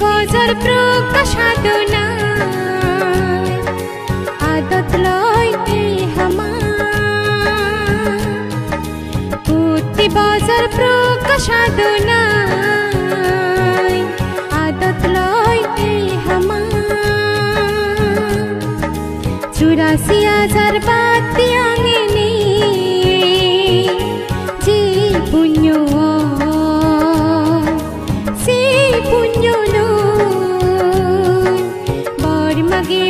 বজার প্রকাশাদনা আদত লয় হামা পুতি বজার প্রকাশাদনা আদত লয় হামা 84,000 বাতি আঙেনি যে পুণ্য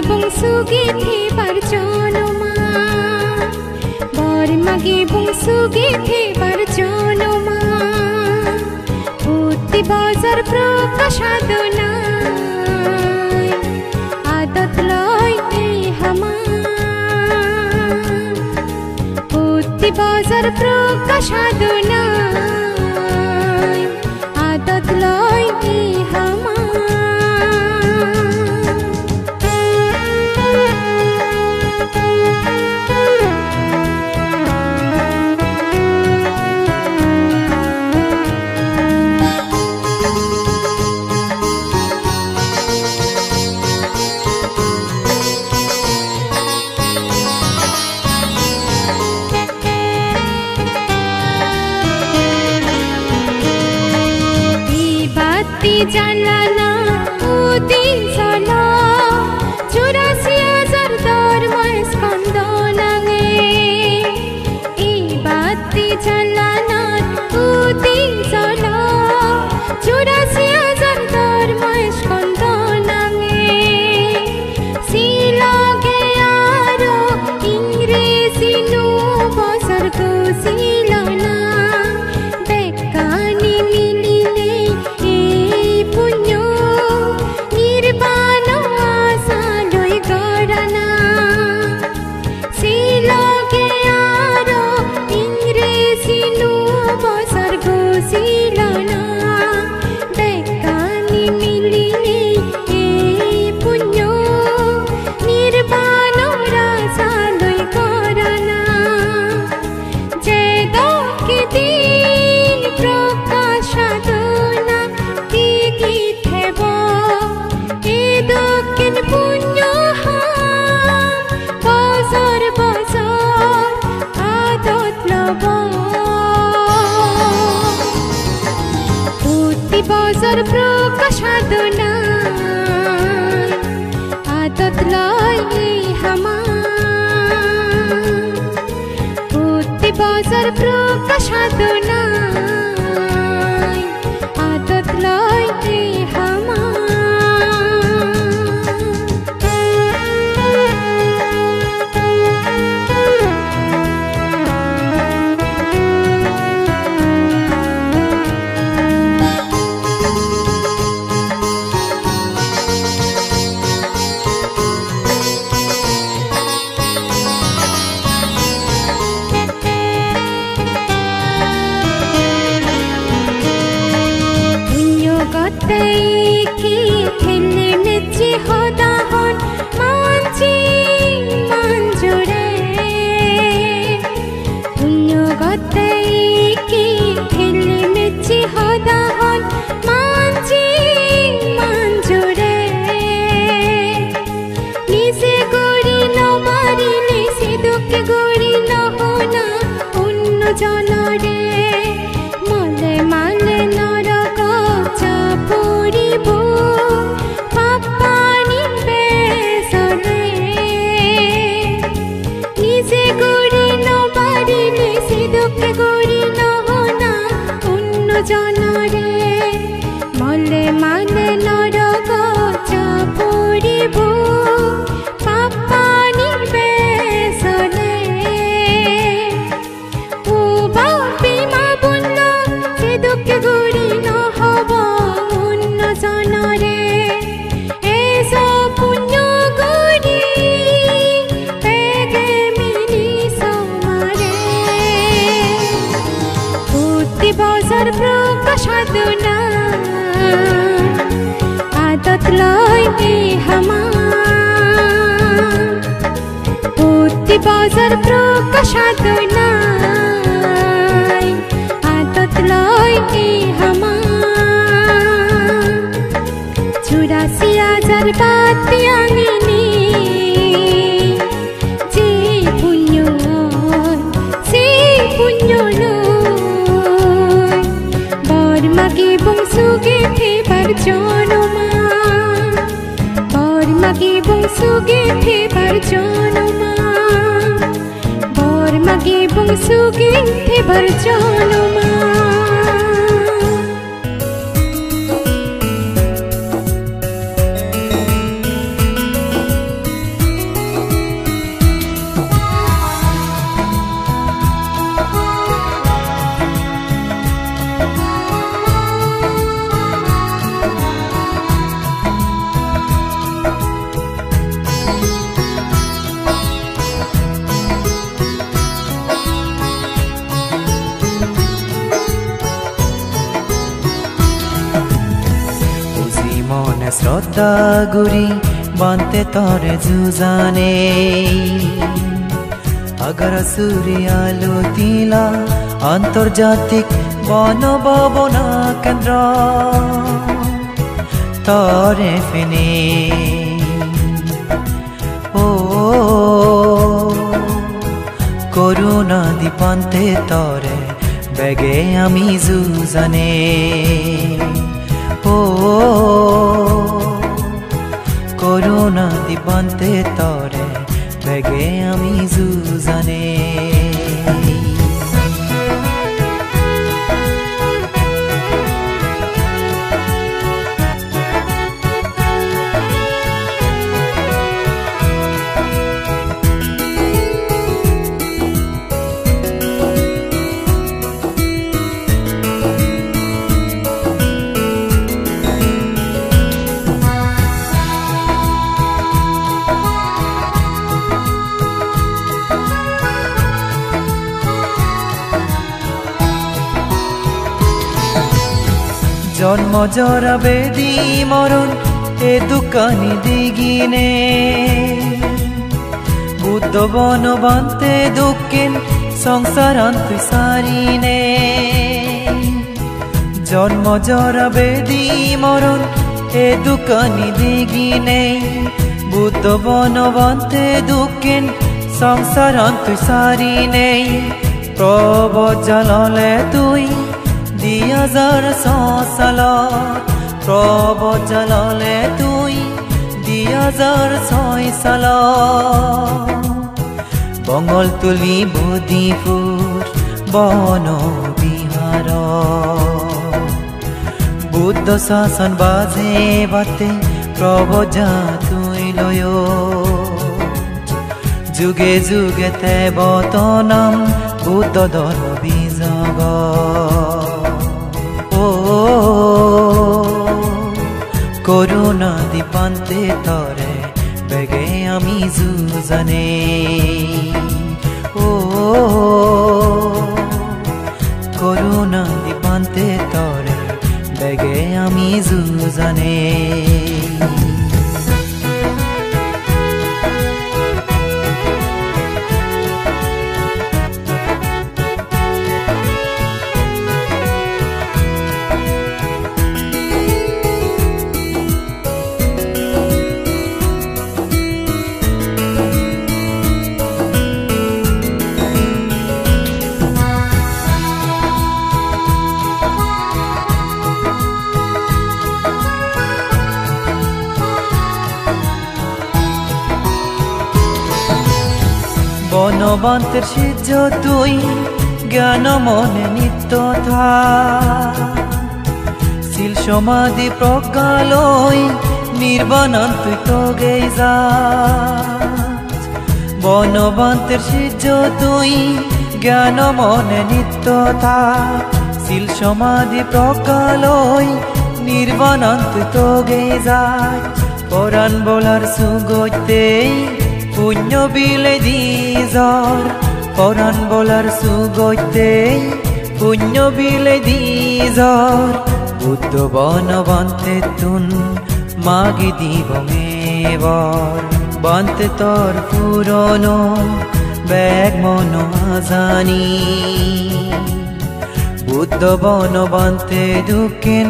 bungsugi barjonoma bar mage bungsugi barjonoma putti bazar prokashadona adat loy hama putti bazar prokashadona adat loy hama জানালা উদিন সলা 84,000 দরমায় স্কন্দ লাগে এই বাতি জানালা উদিন সলা 84,000 দরমায় স্কন্দ লাগে সিলগে আরো ইংরেজি নু বছর কুশিলনা বেকানি মিলিলে বজার প্রকাশাদনা আদত লয় হামা পুতি বজার প্রকাশাদনা আদত লয় হামা কি খেলে মেচি হদাহন মানছি মঞ্জুরে পুণ্যগতে কি খেলে মেচি হদাহন মানছি মঞ্জুরে নিজে গড়ি নমারিলে সে দুঃখে গড়ি নহনা অন্য জনরে মলে মালে নরক চাপুরি আদত লয় হামা বুদ্ধি বাজার প্রকাশাত নাই আদত লয় হামা 84,000 বাতি আঙিনি যে পুণ্য লয় বর্মাকে বংশুগে ফেবার জনমা বর্মাকে বংশুগে ফেবার জনমা বর্মাকে বংশুগে ফেবার জনমা শ্রদ্ধা গুরি বানতে তরে জুজানে আগর সূর্য আলো তিলা আন্তর্জাতিক বনভবনা কেন্দ্র তরে ফেনে ও করুণা দীপান্তে তরে বেগে আমি জুজানে ও করুণা দিবান্তে তরে বেগে আমি জুজানে জন্ম জরা বেদি মরণ এ দোকানি দিগিনে বুদ্ধ বন বান্তে দুঃখিন সংসার অন্ত সারিনে জন্ম জরা বেদি মরণ এ দোকানি দিগিনে বুদ্ধ বন বান্তে দুঃখিন সংসার অন্ত সারিনে প্রবজ্জাললে তুই 2006 সালত প্রবজ্জাললে তুই 2006 সালত বঙ্গল তুলি বদিপুর বন বিহার বুদ্ধ শাসন বাজে বাতে প্রবজ্জা তুই লয় যুগে যুগে তে বতনাম বুদ্ধ ধর্ম বিজগ করুণা দীপান্তে তরে বেগে আমি জুজানে ও করুণা দীপান্তে তরে বেগে আমি জুজানে বনবান্তের সিদ্ধ তুই জ্ঞান মনে নিত্য থা শিল সমাধি প্রজ্ঞালয় নির্বাণান তুই তো গে যা বনবান্তের সিদ্ধ তুই জ্ঞান মনে নিত্য থা শিল সমাধি প্রজ্ঞালয় নির্বাণান তুই তো গে যা পরাণ বলার সুগতে পুণ্য বিলে দিজর পরাণ বলার সুগতে পুণ্য বিলে দিজর বুদ্ধ বন বন্তে তুন মাগি দিব এবার বন্তে তোর পুরনো ব্যাগ মন জানি বুদ্ধ বন বন্তে দুকেন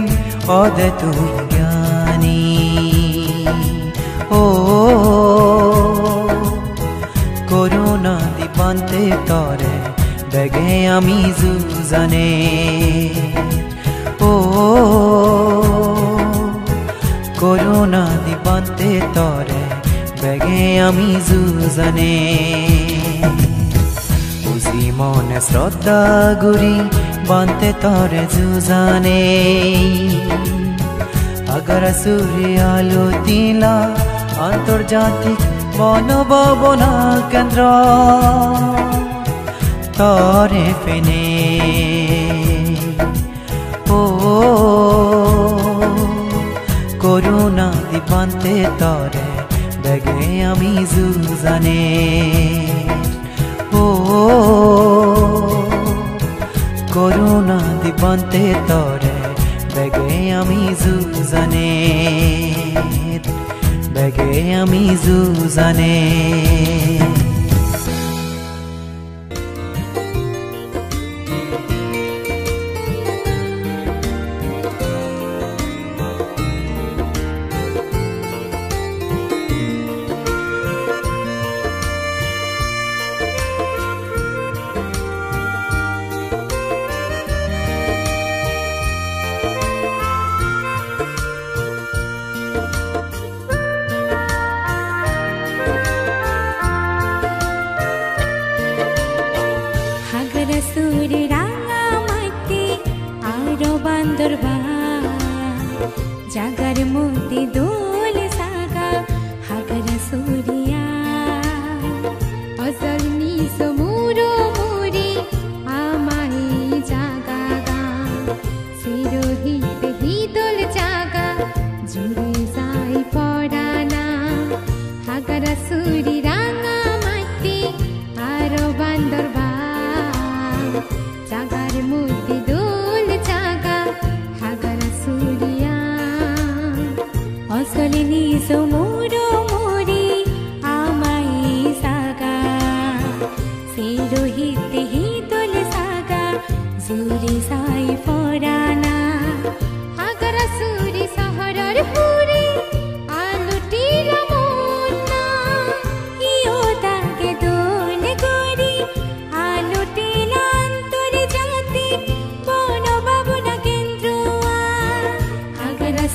অদে তুই জ্ঞানী ও করুণা দীপান্তে তরে বেগে আমি জুজানে ও করুণা দীপান্তে তরে বেগে আমি জুজানে বুঝি মনে শ্রদ্ধা গুরি বান্তে তরে জুজানে अगर सूर्य आलो तिला आंतर्जातिक मनोभावना केंद्र तरे फेने ओ करुणा दीपान्ते तरे बेगे आमी जुजाने ओ करुणा दीपान्ते तरे बेगे आमी जुजाने बेगे आमी जुजाने सूर्य रांगा माटी आरो बांदरबा जागर मोती दोल सागा हागर सूर्या अजलनी समुरो मोरी आमाई जागा गा सिरोहित ही दोल जागा जुड़े जाई पड़ाना हागर सूर्य रांगा माटी आरो बांदरबा जागार मोती दोल जागा हागर सूर्या असलिनी समुरो मोरी आमाई सागा सिरोहित ही दोल सागा जुरी साई पराना हागर सूरी सहरर पुरी आलुटीर मोना इयो ताके दोल गोरी आलुटीला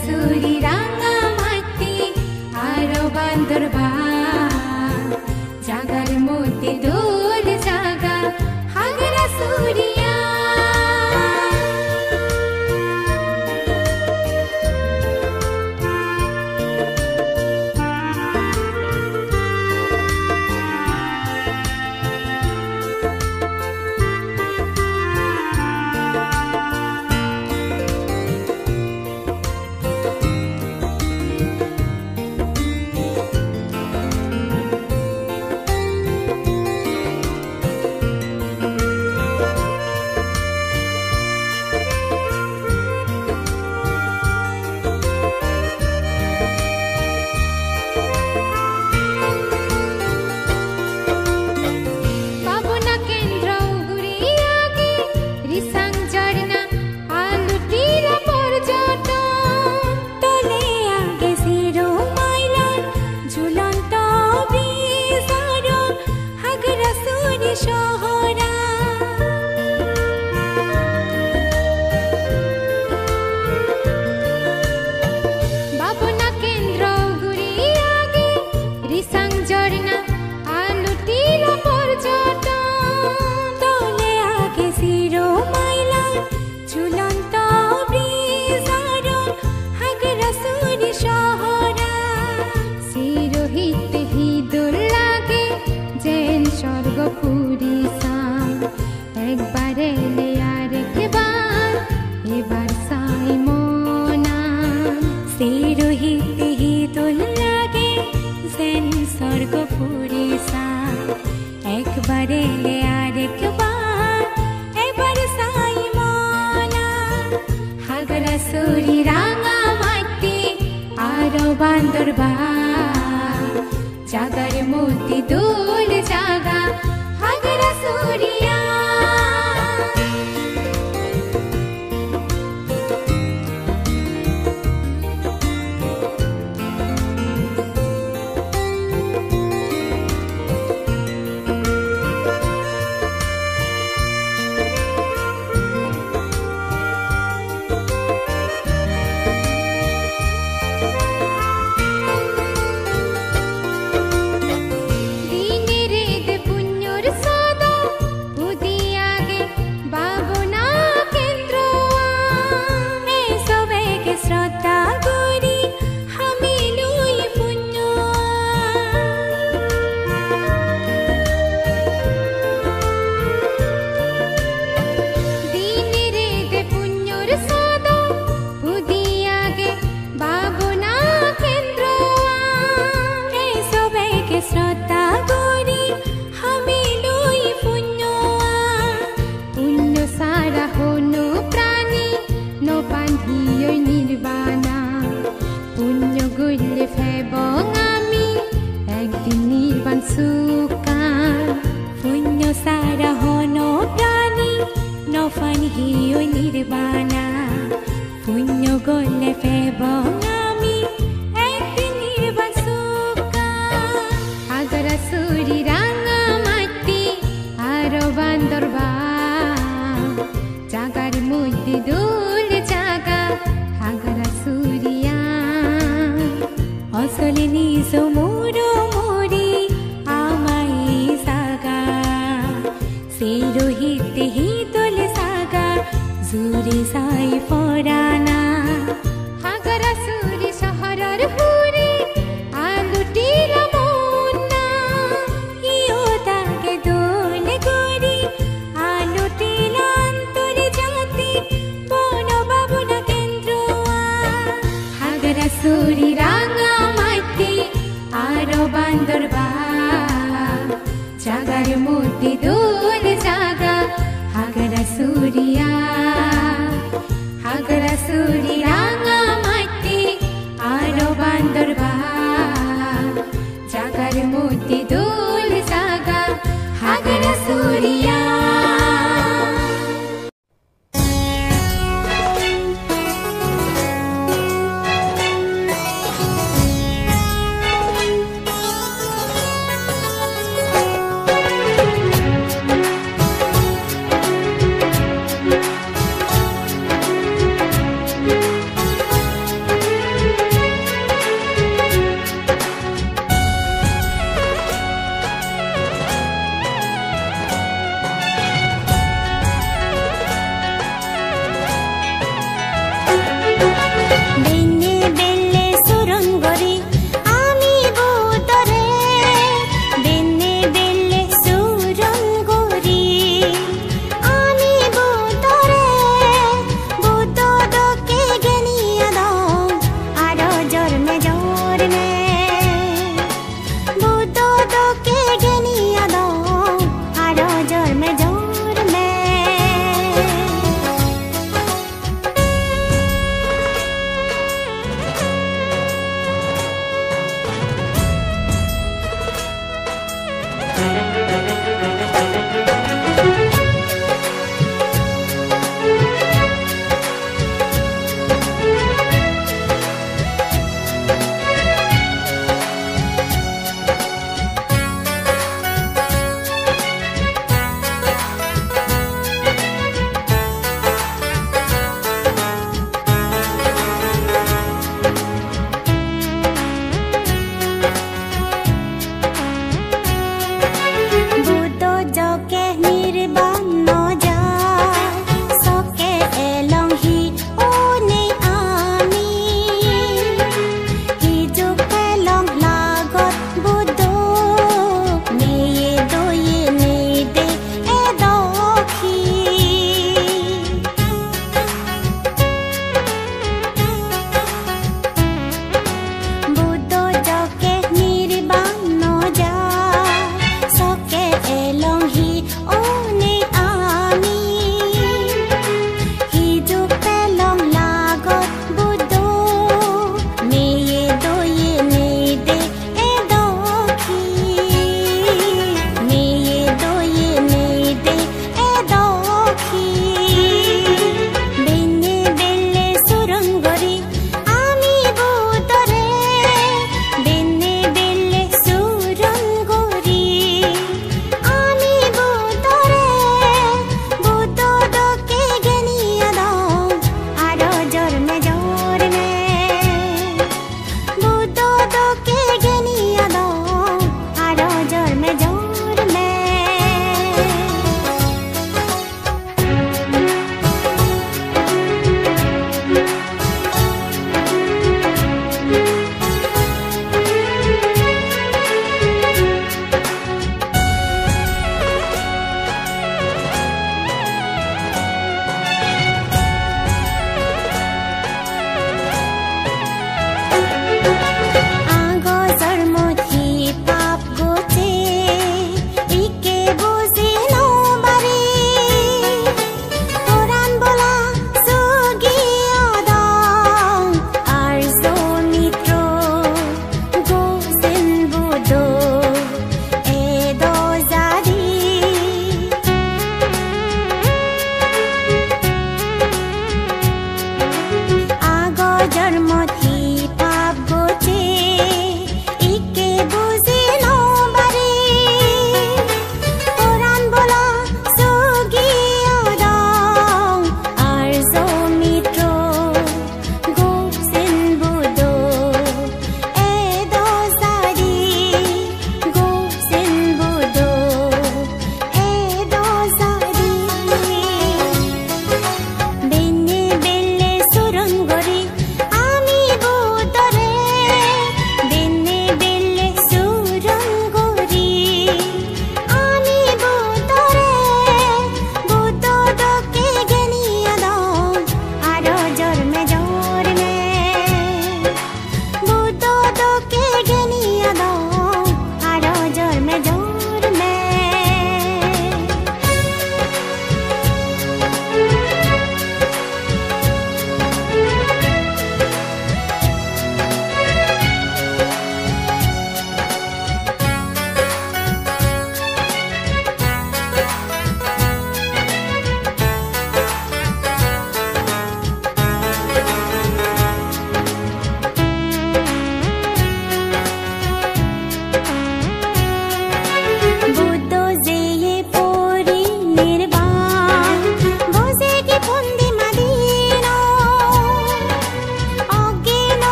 सूरी रांगा माटी आरो बांदरबा जागर मोती दोल जागा हागर सूर्या খাগড়াছড়ি রাঙা মাটি আর বান্দরবা জাগার মধ্যে দোল জাগা খাগড়াছড়িয়া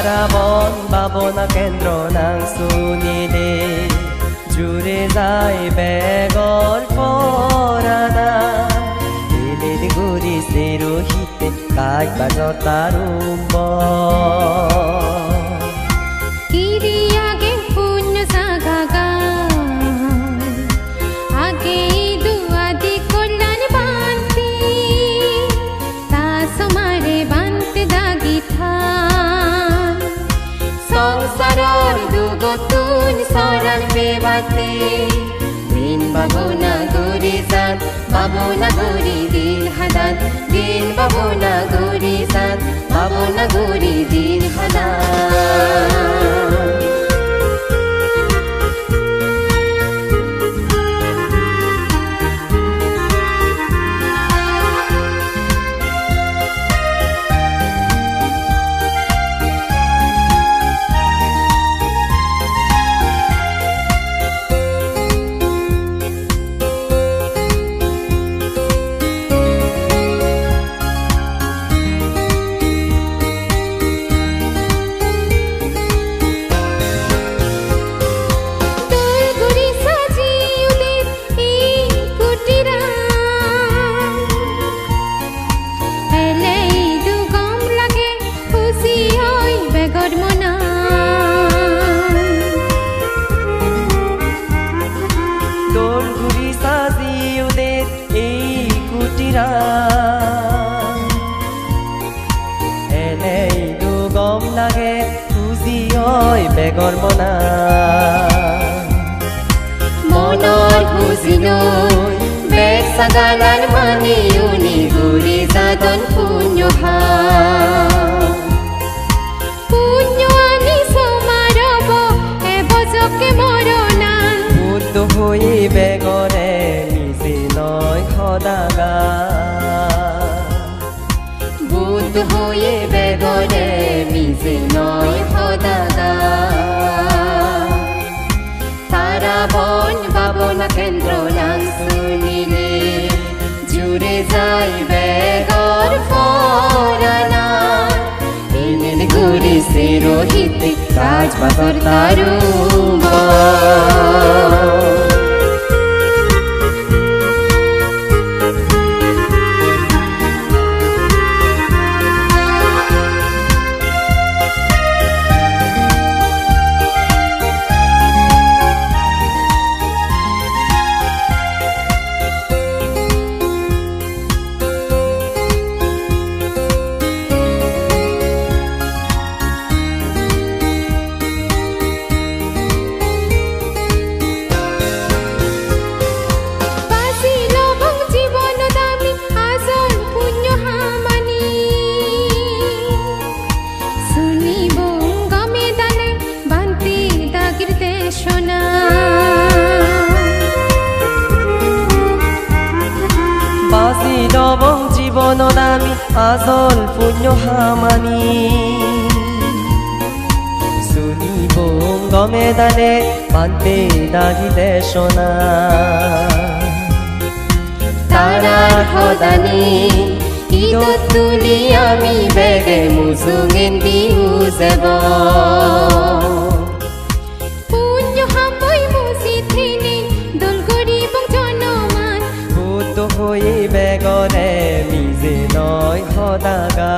তারাবন ভাবনা কেন্দ্র নাংসুনিলে জুড়ে যায় বেগর পরানা দিলের গুড়ি সেরোহিতে কাজ বাজতারুম্ব दिन babuna guri san babuna guri dil hadan din babuna guri san babuna guri dil hadan বেগর মনা মনৰ খুচি লৈ বেগ সাগালাৰ মানি উনি গুৰি যাদন পুণ্য পুণ্য আনি সমাৰব এবজকে মৰণা বুদ্ধ হৈ বেগৰে নিজে নয় সদাগা বুদ্ধ হৈ বেগৰে নিজে নয় সদাগা তাৰাবন ভাবনা কেন্দ্ৰ নাংসুনিলে জুড়ে যায় বেগৰ পৰানা দিলেৰ গুড়ি সেৰোহিতে কাজ বাজৰ তাৰুম্ব দবং জীৱনত আমি আজল পুণ্য হামানি সুনিবং গমে দানে পান্তে দাগি দেশনা তারার হদানি ঈদত তুলি আমি বেগে মুজুঙেন বিহু যাব পুণ্য হামই মুজি থিনি দোল গরিব জনমান বুদ্ধ হয়ে বেগরে মিজে নয় সদাগা